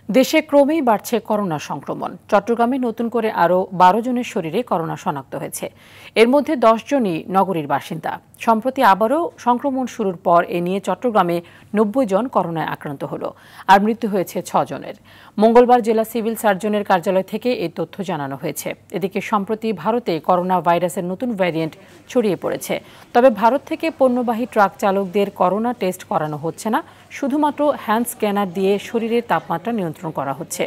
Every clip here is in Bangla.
দেশে ক্রমেই বাড়ছে করোনা সংক্রমণ। চট্টগ্রামে নতুন করে আরও ১২ জনের শরীরে করোনা শনাক্ত হয়েছে। এর মধ্যে ১০ জনই নগরীর বাসিন্দা। সম্প্রতি আবারও সংক্রমণ শুরুর পর এ নিয়ে চট্টগ্রামে ৯০ জন করোনায় আক্রান্ত হলো, আর মৃত্যু হয়েছে ৬ জনের। মঙ্গলবার জেলা সিভিল সার্জনের কার্যালয় থেকে এই তথ্য জানানো হয়েছে। এদিকে সম্প্রতি ভারতে করোনা ভাইরাসের নতুন ভ্যারিয়েন্ট ছড়িয়ে পড়েছে। তবে ভারত থেকে পণ্যবাহী ট্রাক চালকদের করোনা টেস্ট করানো হচ্ছে না, শুধুমাত্র হ্যান্ড স্ক্যানার দিয়ে শরীরের তাপমাত্রা নিয়ন্ত্রণ করা হচ্ছে।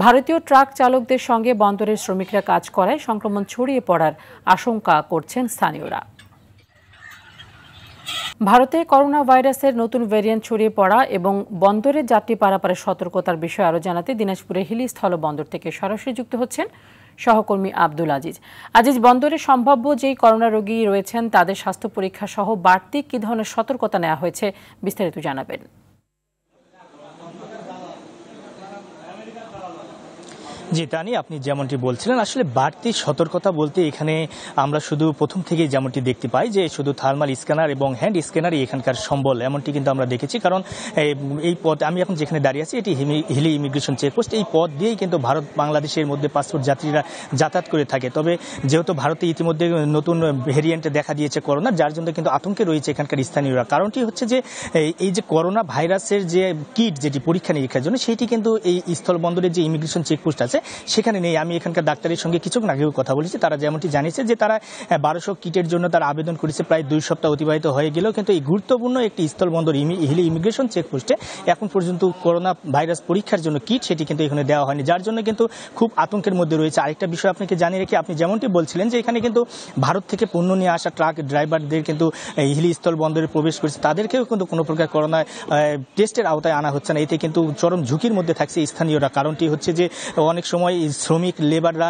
ভারতীয় ট্রাক চালকদের সঙ্গে বন্দরের শ্রমিকরা কাজ করায় সংক্রমণ ছড়িয়ে পড়ার আশঙ্কা করছেন স্থানীয়রা। ভারতে করোনা ভাইরাসের নতুন ভ্যারিয়েন্ট ছড়িয়ে পড়া এবং বন্দরের যাত্রী পারাপারের সতর্কতার বিষয়ে আরও জানাতে দিনাজপুরের হিলি স্থল বন্দর থেকে সরাসরি যুক্ত হচ্ছেন সহকর্মী আব্দুল আজিজ। আজিজ, বন্দরে সম্ভাব্য যেই করোনা রোগী রয়েছেন তাদের স্বাস্থ্য পরীক্ষা সহ বাড়তি কী ধরনের সতর্কতা নেওয়া হয়েছে, বিস্তারিত জানাবেন। জি তানি, আপনি যেমনটি বলছিলেন, আসলে বাড়তি সতর্কতা বলতে এখানে আমরা শুধু প্রথম থেকেই যেমনটি দেখতে পাই যে শুধু থার্মাল স্ক্যানার এবং হ্যান্ড স্ক্যানারই এখানকার সম্বল, এমনটি কিন্তু আমরা দেখেছি। কারণ এই পথ, আমি এখন যেখানে দাঁড়িয়ে আছি, এটি হিলি ইমিগ্রেশন চেকপোস্ট। এই পথ দিয়েই কিন্তু ভারত বাংলাদেশের মধ্যে পাসপোর্ট যাত্রীরা যাতায়াত করে থাকে। তবে যেহেতু ভারতে ইতিমধ্যে নতুন ভেরিয়েন্ট দেখা দিয়েছে করোনা, যার জন্য কিন্তু আতঙ্কে রয়েছে এখানকার স্থানীয়রা। কারণটি হচ্ছে যে এই যে করোনা ভাইরাসের যে কিট, যেটি পরীক্ষা নিরীক্ষার জন্য, সেটি কিন্তু এই স্থলবন্দরের যে ইমিগ্রেশন চেকপোস্ট আছে সেখানে নেই। আমি এখানকার ডাক্তারের সঙ্গে কিছুক্ষণ আগেও কথা বলেছি, তারা যেমনটি জানিয়েছে যে তারা ১২০০ কিটের জন্য তারা আবেদন করেছে, প্রায় ২ সপ্তাহ অতিবাহিত হয়ে গেলেও কিন্তু এই গুরুত্বপূর্ণ একটি স্থলবন্দর হিলি ইমিগ্রেশন চেকপোস্টে এখন পর্যন্ত করোনা ভাইরাস পরীক্ষার জন্য কিট সেটি কিন্তু এখানে দেওয়া হয়নি, যার জন্য কিন্তু খুব আতঙ্কের মধ্যে রয়েছে। আরেকটা বিষয় আপনাকে জানিয়ে রেখে, আপনি যেমনটি বলছিলেন যে এখানে কিন্তু ভারত থেকে পণ্য নিয়ে আসা ট্রাক ড্রাইভারদের কিন্তু হিলি স্থলবন্দরে প্রবেশ করেছে, তাদেরকেও কিন্তু কোনো প্রকার করোনা টেস্টের আওতায় আনা হচ্ছে না। এতে কিন্তু চরম ঝুঁকির মধ্যে থাকছে স্থানীয়রা। কারণটি হচ্ছে যে অনেক সময় শ্রমিক লেবাররা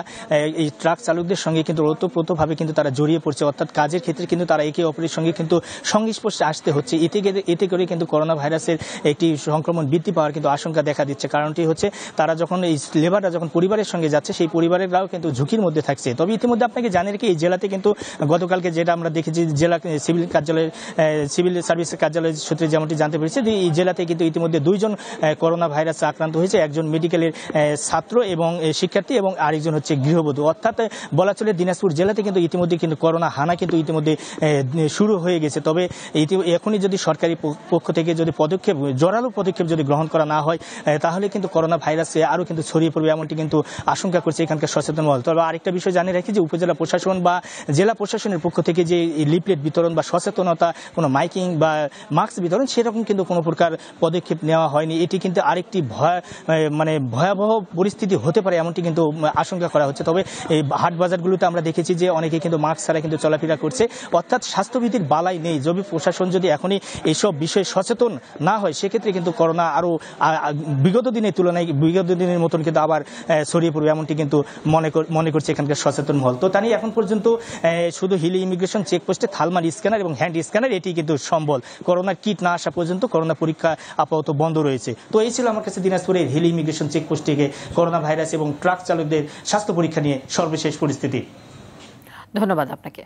এই ট্রাক চালকদের সঙ্গে কিন্তু ওতপ্রোতভাবে কিন্তু তারা জড়িয়ে পড়ছে, অর্থাৎ কাজের ক্ষেত্রে কিন্তু তারা একে অপরের সঙ্গে কিন্তু সংস্পর্শে আসতে হচ্ছে। এতে করে কিন্তু করোনা ভাইরাসের একটি সংক্রমণ বৃদ্ধি পাওয়ার কিন্তু আশঙ্কা দেখা দিচ্ছে। কারণটি হচ্ছে তারা যখন এই লেবাররা যখন পরিবারের সঙ্গে যাচ্ছে, সেই পরিবারেররাও কিন্তু ঝুঁকির মধ্যে থাকছে। তবে ইতিমধ্যে আপনাকে জানিয়ে রেখে, এই জেলাতে কিন্তু গতকালকে যেটা আমরা দেখেছি, জেলা সিভিল সার্ভিসের কার্যালয়ের সূত্রে যেমনটি জানতে পেরেছি, যে এই জেলাতে কিন্তু ইতিমধ্যে 2 জন করোনা ভাইরাসে আক্রান্ত হয়েছে, একজন মেডিকেলের ছাত্র এবং শিক্ষার্থী এবং আরেকজন হচ্ছে গৃহবধূ। অর্থাৎ বলা চলে দিনাজপুর জেলাতে কিন্তু ইতিমধ্যে কিন্তু করোনা হানা কিন্তু ইতিমধ্যে শুরু হয়ে গেছে। তবে এখনই যদি সরকারি পক্ষ থেকে যদি জোরালো পদক্ষেপ যদি গ্রহণ করা না হয়, তাহলে কিন্তু করোনা ভাইরাসে আরও কিন্তু ছড়িয়ে পড়বে, এমনটি কিন্তু আশঙ্কা করছে এখানকার সচেতন মহল। তবে আরেকটা বিষয় জানিয়ে রাখি যে উপজেলা প্রশাসন বা জেলা প্রশাসনের পক্ষ থেকে যে লিফলেট বিতরণ বা সচেতনতা, কোনো মাইকিং বা মাস্ক বিতরণ, সেরকম কিন্তু কোনো প্রকার পদক্ষেপ নেওয়া হয়নি। এটি কিন্তু আরেকটি ভয়াবহ পরিস্থিতি হতে পারে, এমনটি কিন্তু আশঙ্কা করা হচ্ছে। তবে এই হাট বাজারগুলোতে আমরা দেখেছি যে অনেকে কিন্তু মাস্ক ছাড়া কিন্তু চলাফেরা করছে, অর্থাৎ স্বাস্থ্যবিধির বালাই নেই। যদি প্রশাসন যদি এখনই এইসব বিষয়ে সচেতন না হয়, সেক্ষেত্রে কিন্তু করোনা আরও বিগত দিনের তুলনায় বিগত দিনের মতন কিন্তু আবার ছড়িয়ে পড়বে, এমনটি কিন্তু মনে করছে এখানকার সচেতন মহল। তো তাই এখন পর্যন্ত শুধু হিলি ইমিগ্রেশন চেকপোস্টে থার্মাল স্ক্যানার এবং হ্যান্ড স্ক্যানার এটি কিন্তু সম্বল। করোনার কিট না আসা পর্যন্ত করোনা পরীক্ষা আপাতত বন্ধ রয়েছে। তো এই ছিল আমার কাছে দিনাজপুরের হিলি ইমিগ্রেশন চেকপোস্ট থেকে করোনা ভাইরাস এবং ট্রাক চালকদের স্বাস্থ্য পরীক্ষা নিয়ে সর্বশেষ পরিস্থিতি। ধন্যবাদ আপনাকে।